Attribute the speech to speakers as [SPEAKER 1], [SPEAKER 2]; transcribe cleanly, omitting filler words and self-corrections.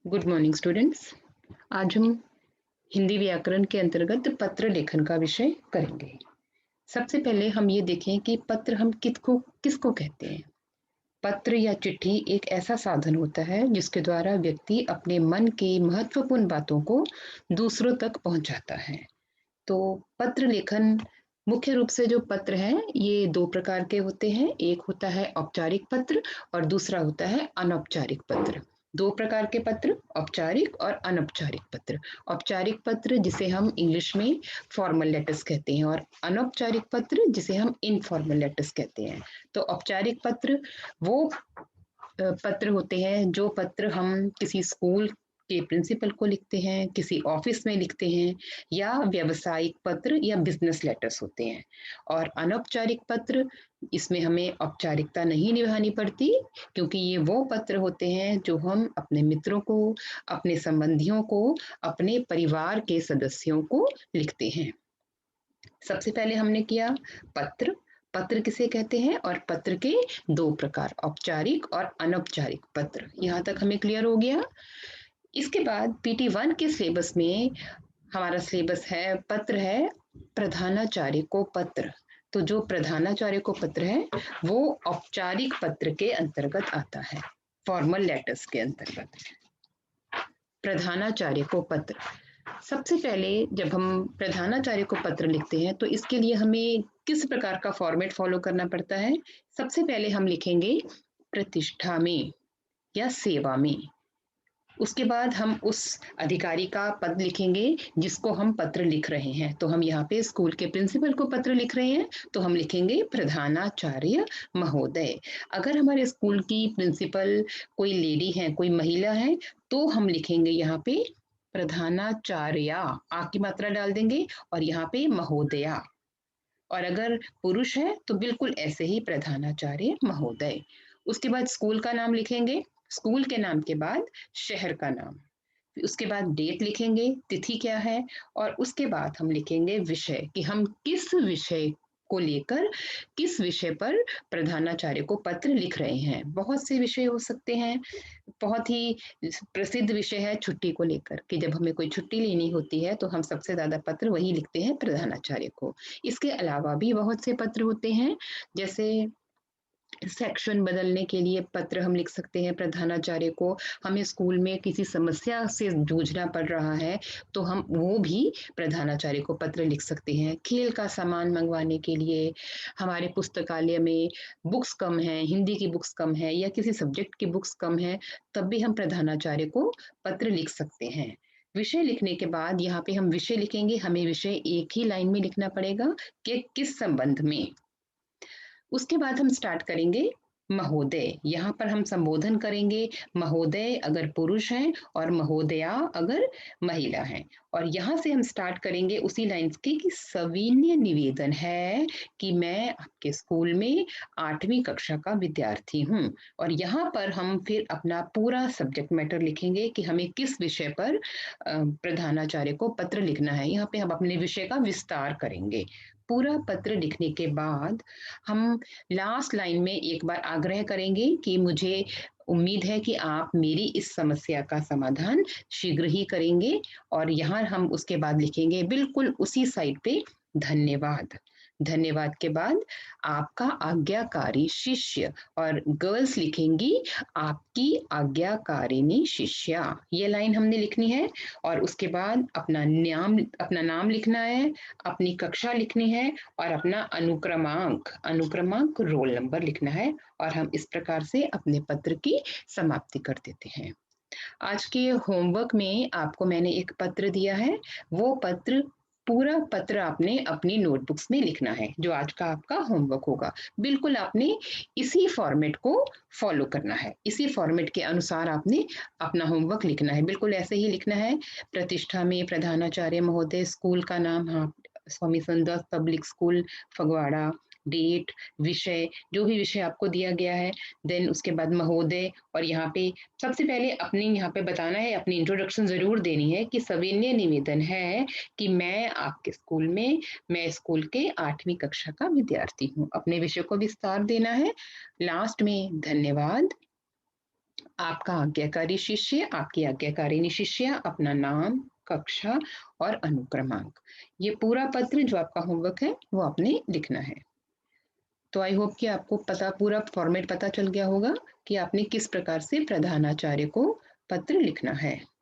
[SPEAKER 1] Good morning students. आज हम हिंदी व्याकरण के अंतर्गत पत्र लेखन का विषय करेंगे। सबसे पहले हम ये देखें कि पत्र हम किसको किसको कहते हैं। पत्र या चिट्ठी एक ऐसा साधन होता है जिसके द्वारा व्यक्ति अपने मन की महत्वपूर्ण बातों को दूसरों तक पहुंचाता है। तो पत्र लेखन मुख्य रूप से जो पत्र हैं ये दो प्रकार के होते हैं। एक होता है औपचारिक पत्र और दूसरा होता है अनौपचारिक पत्र। दो प्रकार के पत्र, औपचारिक और अनौपचारिक पत्र। औपचारिक पत्र जिसे हम इंग्लिश में फॉर्मल लेटर्स कहते हैं और अनौपचारिक पत्र जिसे हम इनफॉर्मल लेटर्स कहते हैं। तो औपचारिक पत्र वो पत्र होते हैं जो पत्र हम किसी स्कूल के प्रिंसिपल को लिखते हैं, किसी ऑफिस में लिखते हैं, या व्यावसायिक पत्र या बिजनेस लेटर्स होते हैं। और अनौपचारिक पत्र, इसमें हमें औपचारिकता नहीं निभानी पड़ती, क्योंकि ये वो पत्र होते हैं जो हम अपने मित्रों को, अपने संबंधियों को, अपने परिवार के सदस्यों को लिखते हैं। सबसे पहले हमने किया पत्र। पत्र किसे कहते हैं और पत्र के दो प्रकार, औपचारिक और अनौपचारिक पत्र। यहाँ तक हमें क्लियर हो गया। इसके बाद PT1 के सिलेबस में हमारा सिलेबस है, पत्र है प्रधानाचार्य को पत्र। तो जो प्रधानाचार्य को पत्र है वो औपचारिक पत्र के अंतर्गत आता है, फॉर्मल लेटर्स के अंतर्गत। प्रधानाचार्य को पत्र, सबसे पहले जब हम प्रधानाचार्य को पत्र लिखते हैं तो इसके लिए हमें किस प्रकार का फॉर्मेट फॉलो करना पड़ता है। सबसे पहले हम लिखेंगे प्रतिष्ठा में या सेवा में। उसके बाद हम उस अधिकारी का पद लिखेंगे जिसको हम पत्र लिख रहे हैं। तो हम यहाँ पे स्कूल के प्रिंसिपल को पत्र लिख रहे हैं तो हम लिखेंगे प्रधानाचार्य महोदय। अगर हमारे स्कूल की प्रिंसिपल कोई लेडी है, कोई महिला है, तो हम लिखेंगे यहाँ पे प्रधानाचार्या, आ की मात्रा डाल देंगे, और यहाँ पे महोदया। और अगर पुरुष है तो बिल्कुल ऐसे ही प्रधानाचार्य महोदय। उसके बाद स्कूल का नाम लिखेंगे, स्कूल के नाम के बाद शहर का नाम, उसके बाद डेट लिखेंगे, तिथि क्या है, और उसके बाद हम लिखेंगे विषय कि हम किस विषय को लेकर, किस विषय पर प्रधानाचार्य को पत्र लिख रहे हैं। बहुत से विषय हो सकते हैं। बहुत ही प्रसिद्ध विषय है छुट्टी को लेकर, कि जब हमें कोई छुट्टी लेनी होती है तो हम सबसे ज्यादा पत्र वही लिखते हैं, प्रधानाचार्य को। इसके अलावा भी बहुत से पत्र होते हैं, जैसे सेक्शन बदलने के लिए पत्र हम लिख सकते हैं प्रधानाचार्य को। हमें स्कूल में किसी समस्या से जूझना पड़ रहा है तो हम वो भी प्रधानाचार्य को पत्र लिख सकते हैं। खेल का सामान मंगवाने के लिए, हमारे पुस्तकालय में बुक्स कम है, हिंदी की बुक्स कम है या किसी सब्जेक्ट की बुक्स कम है, तब भी हम प्रधानाचार्य को पत्र लिख सकते हैं। विषय लिखने के बाद यहाँ पे हम विषय लिखेंगे, हमें विषय एक ही लाइन में लिखना पड़ेगा कि किस संबंध में। उसके बाद हम स्टार्ट करेंगे महोदय। यहाँ पर हम संबोधन करेंगे, महोदय अगर पुरुष हैं और महोदया अगर महिला हैं। और यहाँ से हम स्टार्ट करेंगे उसी लाइन्स की कि सविनय निवेदन है कि मैं आपके स्कूल में 8वीं कक्षा का विद्यार्थी हूँ। और यहाँ पर हम फिर अपना पूरा सब्जेक्ट मैटर लिखेंगे कि हमें किस विषय पर प्रधानाचार्य को पत्र लिखना है। यहाँ पे हम अपने विषय का विस्तार करेंगे। पूरा पत्र लिखने के बाद हम लास्ट लाइन में एक बार आग्रह करेंगे कि मुझे उम्मीद है कि आप मेरी इस समस्या का समाधान शीघ्र ही करेंगे। और यहाँ हम उसके बाद लिखेंगे बिल्कुल उसी साइड पे धन्यवाद। धन्यवाद के बाद आपका आज्ञाकारी शिष्य, और गर्ल्स लिखेंगी आपकी आज्ञाकारिणी शिष्या, ये लाइन हमने लिखनी है। और उसके बाद अपना नाम लिखना है, अपनी कक्षा लिखनी है और अपना अनुक्रमांक रोल नंबर लिखना है। और हम इस प्रकार से अपने पत्र की समाप्ति कर देते हैं। आज के होमवर्क में आपको मैंने एक पत्र दिया है, वो पत्र, पूरा पत्र आपने अपनी नोटबुक्स में लिखना है, जो आज का आपका होमवर्क होगा। बिल्कुल आपने इसी फॉर्मेट को फॉलो करना है, इसी फॉर्मेट के अनुसार आपने अपना होमवर्क लिखना है। बिल्कुल ऐसे ही लिखना है, प्रतिष्ठा में प्रधानाचार्य महोदय, स्कूल का नाम, हाँ, Swami Santdas public school Phagwara, date, विषय, जो भी विषय आपको दिया गया है, देन उसके बाद महोदय। और यहाँ पे सबसे पहले अपनी यहाँ पे बताना है, अपनी इंट्रोडक्शन जरूर देनी है कि सविनय निवेदन है कि मैं आपके स्कूल में, मैं स्कूल के 8वीं कक्षा का विद्यार्थी हूँ। अपने विषय को विस्तार देना है। लास्ट में धन्यवाद, आपका आज्ञाकारी शिष्य, आपकी आज्ञाकारिणी शिष्या, अपना नाम, कक्षा और अनुक्रमांक। ये पूरा पत्र जो आपका होमवर्क है वो आपने लिखना है। तो आई होप कि आपको पूरा फॉर्मेट पता चल गया होगा कि आपने किस प्रकार से प्रधानाचार्य को पत्र लिखना है।